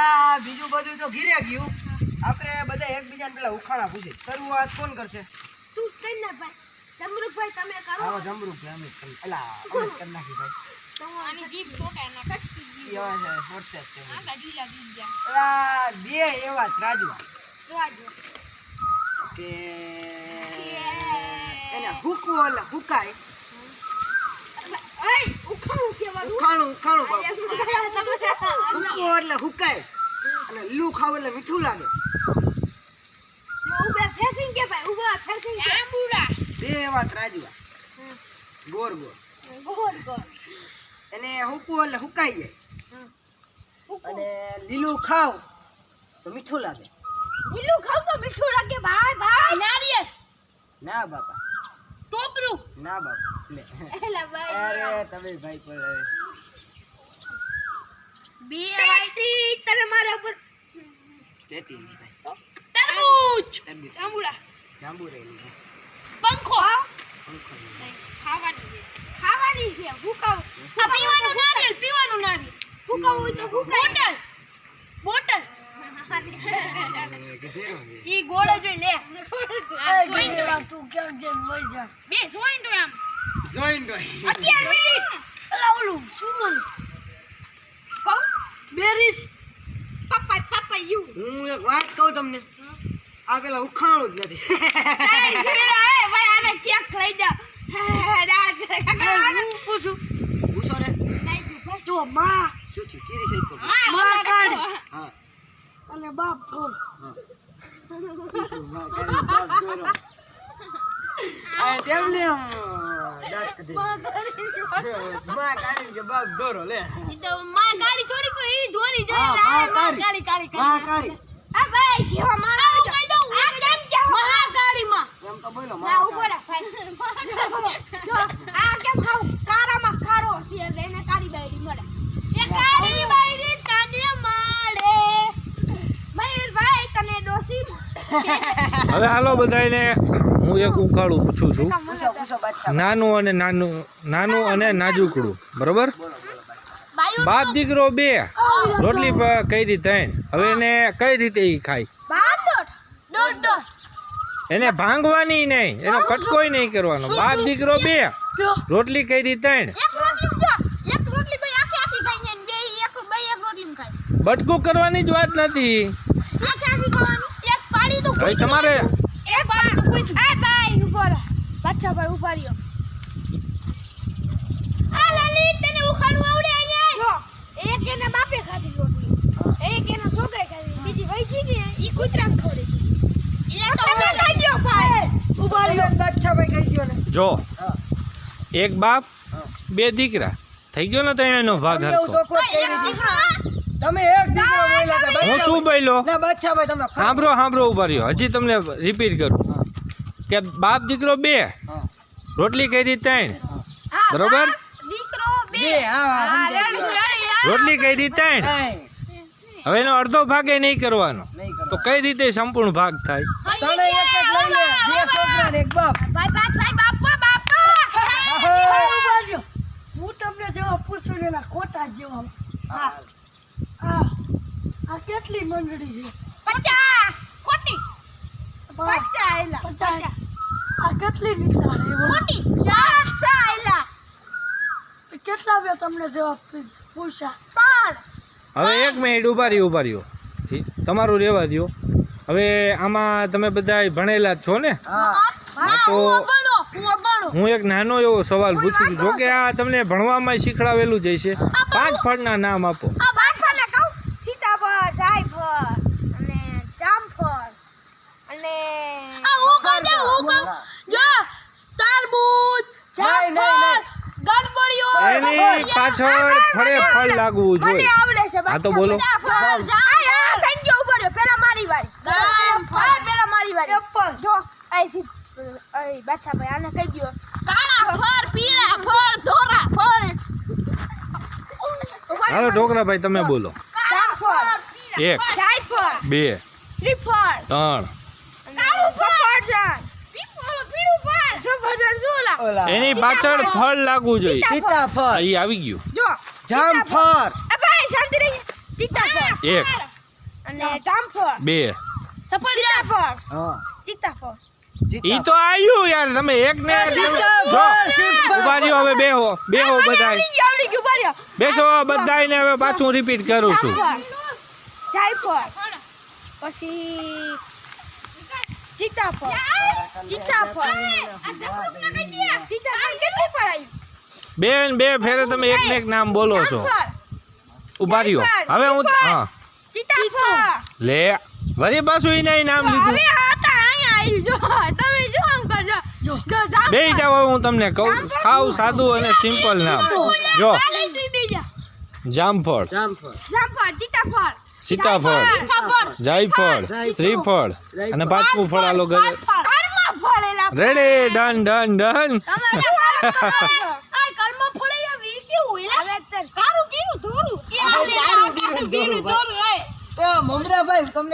આ બીજું બધું તો ઘીરે ગયું. આપણે બધા એકબીજાને પેલા ઉખાણા પૂછે. શરૂઆત કોણ કરશે? તું કઈ ના ભાઈ. જમરૂકભાઈ તમે કરો. આવો જમરૂકભાઈ અમે કરી. અલા અમે કરી નાખી ભાઈ. આની જીભ છોટા ના શક્તિ જીભ. એવા છે શોર્ટ છે. આ ગાડીલા બીજ જા. અલા બે એવા ત્રાજવા રાજો કે એને હુકવો એટલે હુકાય. એય ઉખાણું કેવાનું. ઉખાણું બાપ. હુકવો એટલે હુકાય અને લીલું ખાવ એટલે મીઠું લાગે. જો ઉભા ફેસિંગ કે ભાઈ ઉભા ફેસિંગ કે આંબુડા બે એવા ત્રાજવા ગોળ ગોળ ગોળ ગોળ એને હુકવો એટલે હુકાઈ જાય ઉકો અને લીલું ખાવ તો મીઠું લાગે. લીલું ખાવ તો મીઠું લાગે ભાઈ ભાઈ નારિયેળ ના બાપા ટોપરું ના બાપા લે એલા ભાઈ અરે તમે ભાઈ પર બે વાટી તને મારા ઉપર તેતી ની ભાઈ તરબૂચ તરબૂચ આંબુડા જાંબુ રેલી પંખો પંખો ખાવાની છે ભૂકાવ આ પીવાનું નારિયેળ ભૂકાવું હોય તો ભૂકાય બોટલ ઈ ગોળો જોઈ લે જોઈન્ટ તું કેમ જેમ વઈ જા બે જોઈન્ટ આમ જોઈન્ટ 11 મિનિટ અલા ઓલું શું બોલ કહું બેરીસ પપ્પા યુ હું એક વાત કહું તમને આ પેલા ઉખાણું જ નથી. ભાઈ આને કેક લઈ જા હું પૂછું પૂછો રે જો માં શું થયું કેરી સહિત કહું માં કાઢ હા અને બાપ ફોન હા શું માં કાઢી બાપ દોરો આ તેમને દાંત કઢી માં કાઢી કે બાપ દોરો લે ઈ તો માં કાળી છોડી કોઈ ઈ ધોરી હા માં કાઢી માં કાઢી આ ભાઈ જેવા મારા હું કહી દઉં આ કેમ કેમ મહાકાળી માં એમ તો બોલો ના ઉભો રહે ભાઈ જો આ કેમ ખાવ કારામાં ખારો છે એટલે એને કાળી બાયડી મળે એ કાળી બાયડી તને મળે મયુરભાઈ તને ડોસી હવે હાલો બધાને હું એક ઉખાડું પૂછું છું. પૂછો પૂછો બાદશાહ નાનું અને નાજુકડું બરોબર. બાપ દીકરો બે રોટલી કઈ રીતે હવે એને કઈ રીતે ઈ ખાય? દોઢ એને ભાંગવાની નહીં, એનો કટકોય નહીં કરવાનો. બાપ દીકરો બે રોટલી કઈ રીતે એક રોટલી ભાઈ આખી ખાઈ ને બે એક રોટલી ખાય બટકું કરવાની જ વાત નથી. આખી ખાવાનું એક પાડી તો હવે તમારે એક પાડી તો કોઈ એ ભાઈ ઉભો રહો બચ્ચા ભાઈ ઉભા રહ્યો આ લલિત તને ઉખાડું આવડે અહીંયા જો એક એને બાપે ખાધી રોટલી એક એના છોકરે ખાધી બીજી વહી ગઈ ને ઈ કૂતરાને ખવડાવી એટલે તો તમે ખાઈ ગયો ભાઈ ઉભા રહ્યો બાદશાહ ભાઈ કહી ગયો ને જો હા એક બાપ બે દીકરા થઈ ગયો ને ત્રણેયનો ભાગ એવું હરખો. ચોખ્ખો જ કહી દીધું. તમે એક દીકરો બોલ્યા હતા હું શું બોલ્યો? ના બાદશાહ ભાઈ તમે સાંભળો ઉભા રહ્યો. હજી તમને રિપીટ કરું કે બાપ દીકરો બે હા રોટલી કરી ત્રણ હા, બરોબર. દીકરો બે બે હા રોટલી કરી ત્રણ હવે એનો અડધો ભાગ એ નહીં કરવાનો નહીં કરો તો કઈ રીતે સંપૂર્ણ ભાગ થાય? તને એક એક લઈ લે બે છોકરા ને એક બાપ ભાઈ બાપા હું તમને જેવા પૂછું ને એના ખોટા જ જેવા હા આ કેટલી મંડળી છે 50 ખોટી 50 આયલા 50 આ કેટલી નિશાળ ખોટી 4 આયલા કેટલા બે તમને જેવા પૂછ્યા 3 હવે એક મિનિટ ઉભા રહ્યો તમારું રહેવા દો. હવે આમાં તમે બધા ભણેલા જ છો ને? હા તો હું અભણો હું એક નાનો એવો સવાલ પૂછું છું. જો કે આ તમને ભણવામાં શીખડાવેલું જ હશે. 5 ફળના નામ આપો. આ બાદશાહને કહું સીતાફળ જાયફળ અને જામફળ અને આ હું કહું જો તરબૂચ નહીં, જામફળ ગડબડિયો એની પાછળ ફળે ફળ લાગવું મને જોઈએ. આવડે છે હા તો બોલો. સીતાફળ જામફળ થેન્ક યુ ઉપર પેલા મારી વારી પેલા મારી વારી એપલ જો આઈ સી અય બાદશાહ ભાઈ આને કહી દયો કાળા ફળ પીળા ફળ ધોરા ફળ હાલો ઢોકળાભાઈ તમે બોલો. જામફળ 1 જાયફળ 2 શ્રીફળ 3 સફરજન પીળું ફળ સફરજન સોલા ઓલા એની પાછળ ફળ લાગવું જોઈએ. સીતાફળ અહીં આવી ગયું. જો જામફળ એ ભાઈ શાંતિ રહી સીતાફળ 1 અને જામફળ 2 સફરજન હા સીતાફળ ઈ તો આવ્યું યાર તમે એક ને જો ઉભા રહ્યો હવે બેહો બધાય આવડી ગયું ભર્યો બેસો બધાયને હવે પાછું રિપીટ કરું છું જાયફળ પછી સીતાફળ કેટલી પડાયું બે ફેરે તમે એક ને એક નામ બોલો છો ઉભા રહ્યો હવે હું હા સીતાફળ લે વળી પાછું ઈને નામ લીધું હવે આ તો અહીંયા આવ્યું જો તમે જો આમ કરજો જો જામફળ બે જાવ હવે હું તમને કહું સાવ સાદું અને સિમ્પલ નામ જો જામફળ જામફળ સીતાફળ જાયફળ શ્રીફળ અને પાંચમું ફળ આલો રેડી ડન તો મમરાભાઈ તમને